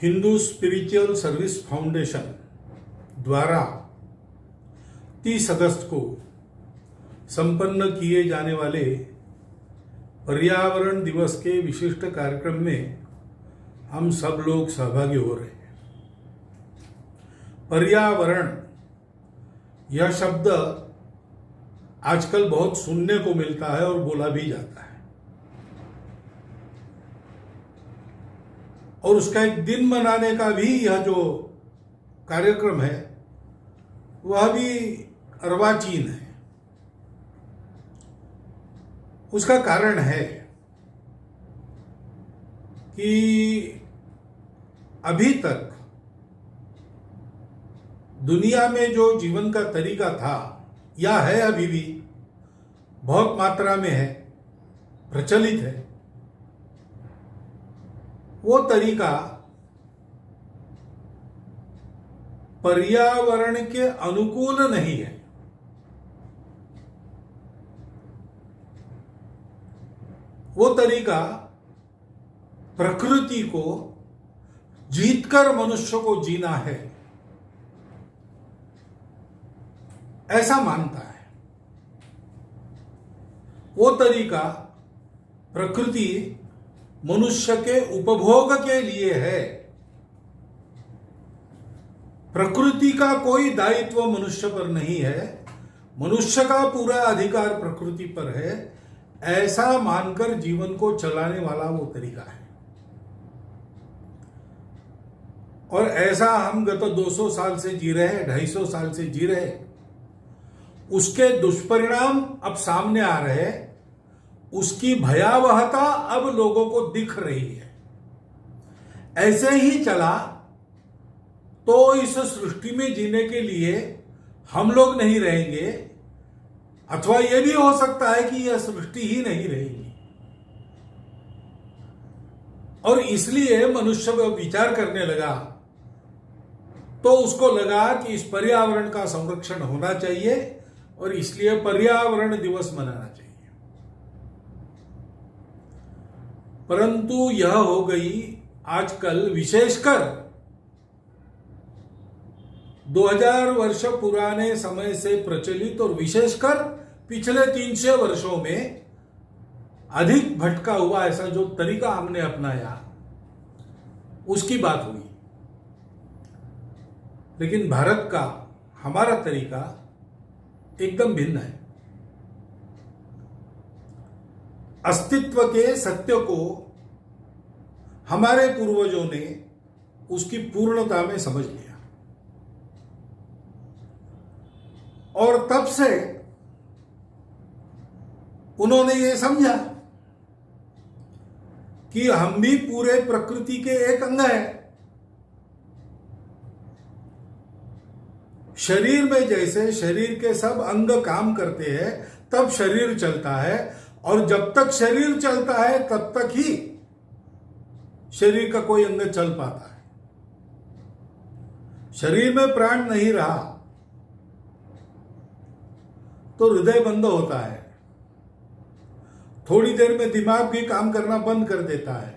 Hindu spiritual service foundation द्वारा 30 अगस्त को संपन्न किए जाने वाले पर्यावरण दिवस के विशिष्ट कार्यक्रम में हम सब लोग सहभागी हो रहे हैं। पर्यावरण यह शब्द आजकल बहुत सुनने को मिलता है और बोला भी जाता है, और उसका एक दिन मनाने का भी यह जो कार्यक्रम है वह भी अर्वाचीन है। उसका कारण है कि अभी तक दुनिया में जो जीवन का तरीका था या है, अभी भी बहुत मात्रा में है, प्रचलित है, वो तरीका पर्यावरण के अनुकूल नहीं है। वो तरीका प्रकृति को जीतकर मनुष्य को जीना है, ऐसा मानता है। वो तरीका प्रकृति मनुष्य के उपभोग के लिए है। प्रकृति का कोई दायित्व मनुष्य पर नहीं है, मनुष्य का पूरा अधिकार प्रकृति पर है, ऐसा मानकर जीवन को चलाने वाला वो तरीका है। और ऐसा हम गत 200 साल से जी रहे हैं, 250 साल से जी रहे हैं। उसके दुष्परिणाम अब सामने आ रहे हैं, उसकी भयावहता अब लोगों को दिख रही है। ऐसे ही चला तो इस सृष्टि में जीने के लिए हम लोग नहीं रहेंगे, अथवा यह भी हो सकता है कि यह सृष्टि ही नहीं रहेगी। और इसलिए मनुष्य विचार करने लगा, तो उसको लगा कि इस पर्यावरण का संरक्षण होना चाहिए और इसलिए पर्यावरण दिवस मनाना चाहिए। परंतु यह हो गई आजकल, विशेषकर 2000 वर्ष पुराने समय से प्रचलित और विशेषकर पिछले 300 वर्षों में अधिक भटका हुआ ऐसा जो तरीका हमने अपनाया, उसकी बात हुई। लेकिन भारत का हमारा तरीका एकदम भिन्न है। अस्तित्व के सत्य को हमारे पूर्वजों ने उसकी पूर्णता में समझ लिया, और तब से उन्होंने ये समझा कि हम भी पूरे प्रकृति के एक अंग हैं। शरीर में जैसे शरीर के सब अंग काम करते हैं, तब शरीर चलता है, और जब तक शरीर चलता है तब तक ही शरीर का कोई अंग चल पाता है। शरीर में प्राण नहीं रहा तो हृदय बंद होता है, थोड़ी देर में दिमाग भी काम करना बंद कर देता है,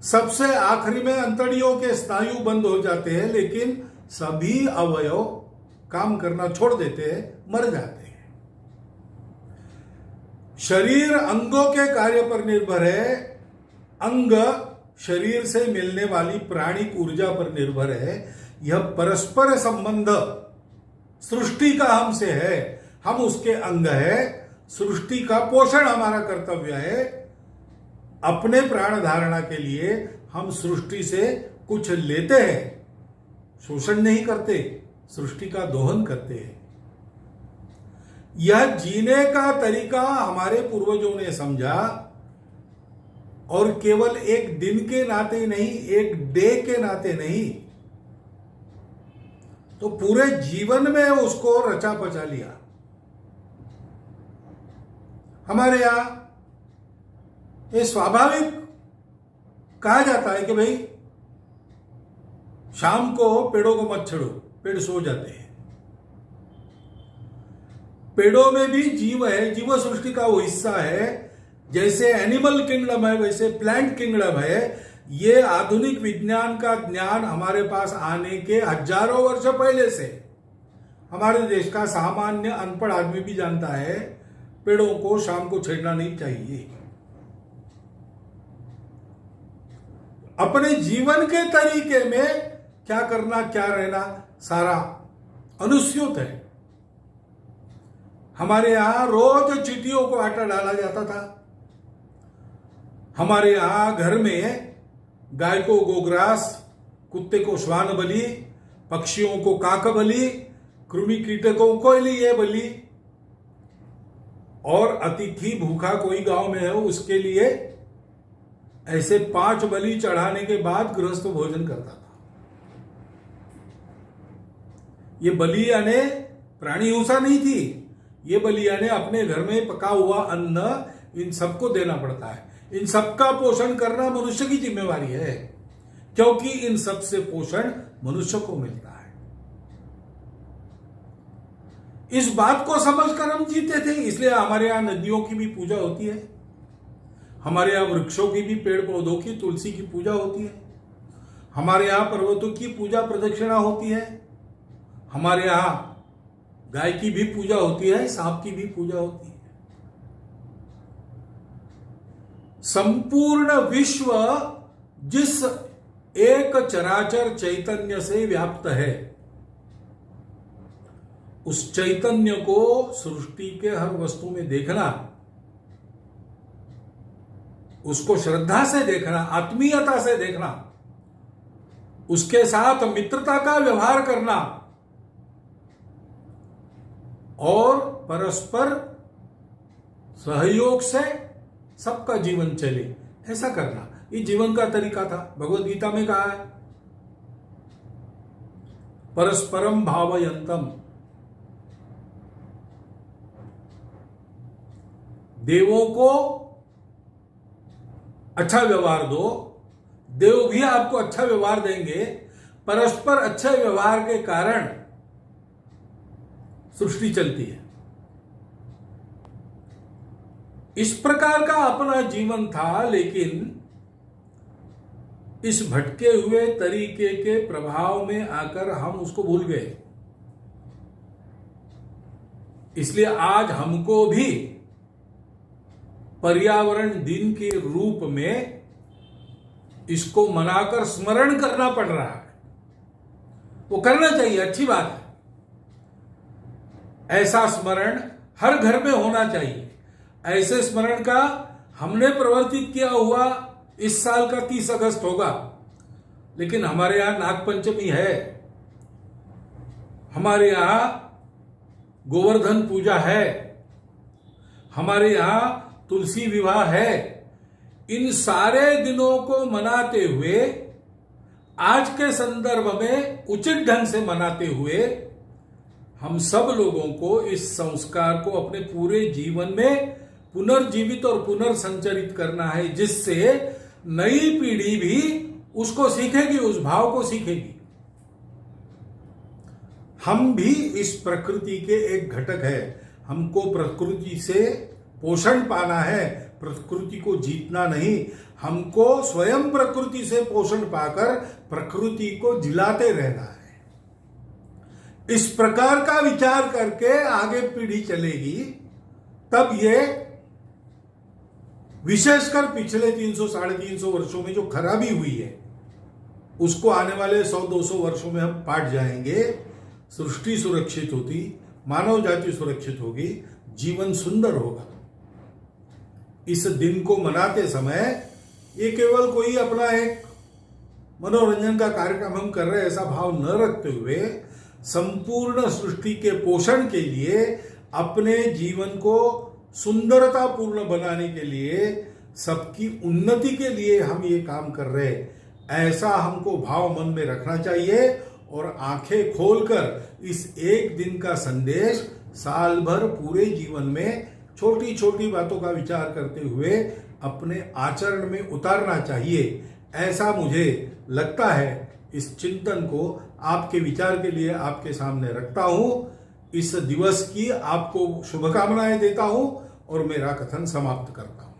सबसे आखिरी में अंतड़ियों के स्नायु बंद हो जाते हैं, लेकिन सभी अवयव काम करना छोड़ देते हैं, मर जाते हैं। शरीर अंगों के कार्य पर निर्भर है, अंग शरीर से मिलने वाली प्राणिक ऊर्जा पर निर्भर है। यह परस्पर संबंध सृष्टि का हमसे है, हम उसके अंग है। सृष्टि का पोषण हमारा कर्तव्य है। अपने प्राण धारणा के लिए हम सृष्टि से कुछ लेते हैं, शोषण नहीं करते, सृष्टि का दोहन करते हैं। यह जीने का तरीका हमारे पूर्वजों ने समझा, और केवल एक दिन के नाते नहीं, एक डे के नाते नहीं, तो पूरे जीवन में उसको रचा पचा लिया। हमारे यहां ये स्वाभाविक कहा जाता है कि भाई शाम को पेड़ों को मत छेड़ो, पेड़ सो जाते हैं। पेड़ों में भी जीव है, जीव सृष्टि का वो हिस्सा है। जैसे एनिमल किंगडम है वैसे प्लांट किंगडम है। ये आधुनिक विज्ञान का ज्ञान हमारे पास आने के हजारों वर्ष पहले से हमारे देश का सामान्य अनपढ़ आदमी भी जानता है, पेड़ों को शाम को छेड़ना नहीं चाहिए। अपने जीवन के तरीके में क्या करना क्या रहना सारा अनुस्यूत है। हमारे यहां रोज चींटियों को आटा डाला जाता था। हमारे यहां घर में गाय को गोग्रास, कुत्ते को श्वान बलि, पक्षियों को काक बलि, कृमि कीटकों को लिए बलि, और अतिथि भूखा कोई गांव में है उसके लिए ऐसे 5 बलि चढ़ाने के बाद गृहस्थ भोजन करता था। ये बलि यानी प्राणी हिंसा नहीं थी, ये बलि यानी अपने घर में पका हुआ अन्न इन सबको देना पड़ता है। इन सबका पोषण करना मनुष्य की जिम्मेवारी है, क्योंकि इन सब से पोषण मनुष्य को मिलता है। इस बात को समझकर हम जीते थे, इसलिए हमारे यहां नदियों की भी पूजा होती है, हमारे यहां वृक्षों की भी, पेड़ पौधों की, तुलसी की पूजा होती है, हमारे यहां पर्वतों की पूजा प्रदक्षिणा होती है, हमारे यहां गाय की भी पूजा होती है, सांप की भी पूजा होती है। संपूर्ण विश्व जिस एक चराचर चैतन्य से व्याप्त है, उस चैतन्य को सृष्टि के हर वस्तु में देखना, उसको श्रद्धा से देखना, आत्मीयता से देखना, उसके साथ मित्रता का व्यवहार करना और परस्पर सहयोग से सबका जीवन चले, ऐसा करना, ये जीवन का तरीका था। भगवद गीता में कहा है परस्परम भावयंतम, देवों को अच्छा व्यवहार दो, देव भी आपको अच्छा व्यवहार देंगे। परस्पर अच्छे व्यवहार के कारण सृष्टि चलती है। इस प्रकार का अपना जीवन था, लेकिन इस भटके हुए तरीके के प्रभाव में आकर हम उसको भूल गए। इसलिए आज हमको भी पर्यावरण दिन के रूप में इसको मनाकर स्मरण करना पड़ रहा है। वो करना चाहिए, अच्छी बात है। ऐसा स्मरण हर घर में होना चाहिए। ऐसे स्मरण का हमने प्रवर्तित किया हुआ इस साल का 30 अगस्त होगा, लेकिन हमारे यहां नागपंचमी है, हमारे यहां गोवर्धन पूजा है, हमारे यहां तुलसी विवाह है। इन सारे दिनों को मनाते हुए, आज के संदर्भ में उचित ढंग से मनाते हुए, हम सब लोगों को इस संस्कार को अपने पूरे जीवन में पुनर्जीवित और पुनर्संचरित करना है, जिससे नई पीढ़ी भी उसको सीखेगी, उस भाव को सीखेगी। हम भी इस प्रकृति के एक घटक है। हमको प्रकृति से पोषण पाना है, प्रकृति को जीतना नहीं। हमको स्वयं प्रकृति से पोषण पाकर प्रकृति को जिलाते रहना है। इस प्रकार का विचार करके आगे पीढ़ी चलेगी, तब ये विशेषकर पिछले 300-350 वर्षों में जो खराबी हुई है, उसको आने वाले 100-200 वर्षों में हम पाट जाएंगे। सृष्टि सुरक्षित होती, मानव जाति सुरक्षित होगी, जीवन सुंदर होगा। इस दिन को मनाते समय ये केवल कोई अपना एक मनोरंजन का कार्यक्रम हम कर रहे हैं ऐसा भाव न रखते हुए, संपूर्ण सृष्टि के पोषण के लिए, अपने जीवन को सुंदरता पूर्ण बनाने के लिए, सबकी उन्नति के लिए हम ये काम कर रहे हैं, ऐसा हमको भाव मन में रखना चाहिए। और आंखें खोलकर इस एक दिन का संदेश साल भर पूरे जीवन में छोटी छोटी बातों का विचार करते हुए अपने आचरण में उतारना चाहिए, ऐसा मुझे लगता है। इस चिंतन को आपके विचार के लिए आपके सामने रखता हूं। इस दिवस की आपको शुभकामनाएं देता हूं और मेरा कथन समाप्त करता हूं।